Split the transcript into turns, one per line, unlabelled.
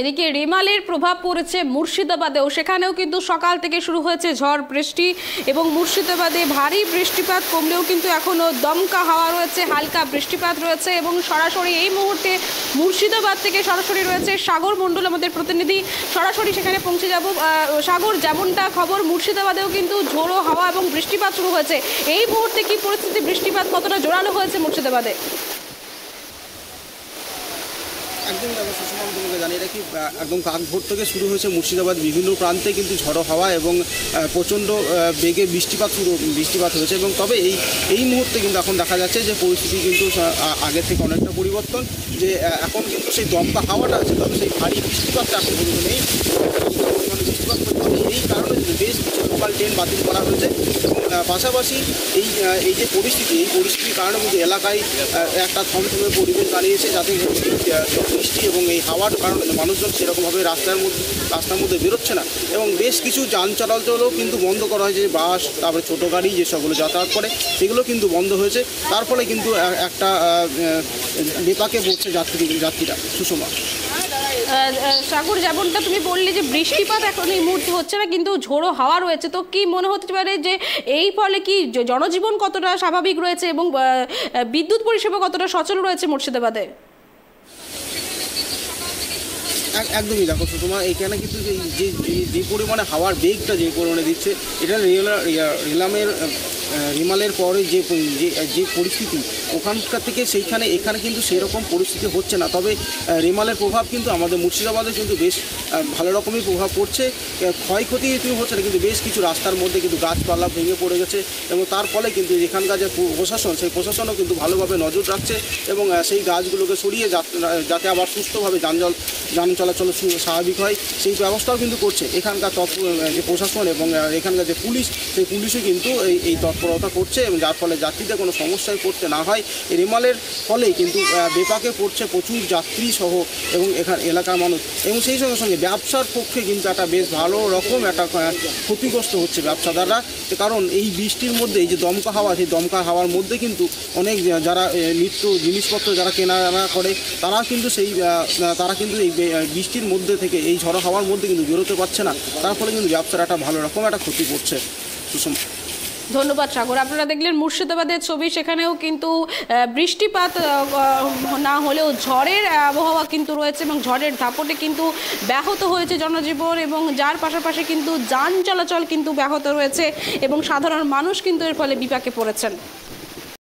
এদিকে রেমালের প্রভাব পড়েছে মুর্শিদাবাদেও, সেখানেও কিন্তু সকাল থেকে শুরু হয়েছে ঝড় বৃষ্টি এবং মুর্শিদাবাদে ভারী বৃষ্টিপাত কমলেও কিন্তু এখনও দমকা হাওয়া রয়েছে, হালকা বৃষ্টিপাত রয়েছে। এবং সরাসরি এই মুহূর্তে মুর্শিদাবাদ থেকে সরাসরি রয়েছে সাগর মণ্ডল আমাদের প্রতিনিধি, সরাসরি সেখানে পৌঁছে যাব। সাগর, যেমনটা খবর মুর্শিদাবাদেও কিন্তু ঝোড়ো হাওয়া এবং বৃষ্টিপাত শুরু হয়েছে, এই মুহূর্তে কি পরিস্থিতি, বৃষ্টিপাত কতটা জোরালো হয়েছে মুর্শিদাবাদে?
একদমই দেখো সুষমা, আমি তোমাকে জানিয়ে রাখি, একদম কাক ভোর থেকে শুরু হয়েছে মুর্শিদাবাদ বিভিন্ন প্রান্তে কিন্তু ঝড়ো হাওয়া এবং প্রচণ্ড বেগে বৃষ্টিপাত হয়েছে। এবং তবে এই মুহূর্তে কিন্তু এখন দেখা যাচ্ছে যে পরিস্থিতি কিন্তু আগের থেকে অনেকটা পরিবর্তন, যে এখন কিন্তু সেই দমকা হাওয়াটা আছে, তবে সেই ভারী বৃষ্টিপাতটা এখন পর্যন্ত নেই। বৃষ্টিপাত করতে হবে, এই কারণে বেশ কিছু লোকাল ট্রেন বাতিল করা হয়েছে। এবং পাশাপাশি এই যে পরিস্থিতির কারণে কিন্তু এলাকায় একটা থমথমে পরিবেশ দাঁড়িয়েছে, যাতে বৃষ্টি এবং এই হাওয়ার কারণে মানুষজন সেরকমভাবে রাস্তার মধ্যে বেরোচ্ছে না। এবং বেশ কিছু যান চলাচলও কিন্তু বন্ধ করা হয়েছে, বাস, তারপরে ছোটো গাড়ি যেসবগুলো যাতায়াত করে সেগুলো কিন্তু বন্ধ হয়েছে। তার ফলে কিন্তু একটা বিপাকে পড়ছে যাত্রীরা। সুষমা,
সাগর, যেমনটা তুমি বললে যে বৃষ্টিপাত এখন এই মুহূর্তে হচ্ছে না, কিন্তু ঝোড়ো হাওয়া রয়েছে, তো কি মনে হতে পারে যে এই ফলে কি জনজীবন কতটা স্বাভাবিক রয়েছে এবং বিদ্যুৎ পরিষেবা কতটা সচল রয়েছে মুর্শিদাবাদে?
একদমই দেখো সুষমা, এইখানে কিন্তু যে পরিমাণে হাওয়ার বেগটা যে পরিমাণে দিচ্ছে, এটা রিমালের পরে যে পরিস্থিতি ওখানকার থেকে এখানে কিন্তু সেরকম পরিস্থিতি হচ্ছে না। তবে রিমালের প্রভাব কিন্তু আমাদের মুর্শিদাবাদে কিন্তু বেশ ভালো রকমই প্রভাব পড়ছে। ক্ষয়ক্ষতি হচ্ছে না, কিন্তু বেশ কিছু রাস্তার মধ্যে কিন্তু গাছপালা ভেঙে পড়ে গেছে। এবং তার ফলে কিন্তু এখানকার যে প্রশাসন, সেই প্রশাসনও কিন্তু ভালোভাবে নজর রাখছে এবং সেই গাছগুলোকে সরিয়ে যাতে আবার সুস্থভাবে যান চলাচল স্বাভাবিক হয়, সেই ব্যবস্থাও কিন্তু করছে এখানকার যে প্রশাসন। এবং এখানকার যে পুলিশ, সেই পুলিশও কিন্তু এই তৎপরতা করছে, এবং যার ফলে যাত্রীদের কোনো সমস্যায় পড়তে না হয়। এই রেমালের ফলে কিন্তু বিপাকে পড়ছে প্রচুর যাত্রী সহ এবং এলাকার মানুষ। এবং সেই সঙ্গে সঙ্গে ব্যবসার পক্ষে কিন্তু একটা বেশ ভালো রকম একটা ক্ষতিগ্রস্ত হচ্ছে ব্যবসাদাররা, কারণ এই বৃষ্টির মধ্যে এই যে দমকা হাওয়া, সেই দমকা হাওয়ার মধ্যে কিন্তু অনেক যারা নিত্য জিনিসপত্র যারা কেনাকাটা করে, তারা কিন্তু এই বৃষ্টির মধ্যে থেকে, এই ঝড়ো হাওয়ার মধ্যে কিন্তু বেরোতে পারছে না। তার ফলে কিন্তু ব্যবসার একটা ভালো রকম একটা ক্ষতি করছে। সুষমা,
ধন্যবাদ সাগর। আপনারা দেখলেন মুর্শিদাবাদের ছবি, সেখানেও কিন্তু বৃষ্টিপাত না হলেও ঝড়ের আবহাওয়া কিন্তু রয়েছে এবং ঝড়ের দাপটে কিন্তু ব্যাহত হয়েছে জনজীবন, এবং যার পাশাপাশি কিন্তু যান চলাচল কিন্তু ব্যাহত রয়েছে এবং সাধারণ মানুষ কিন্তু এর ফলে বিপাকে পড়েছেন।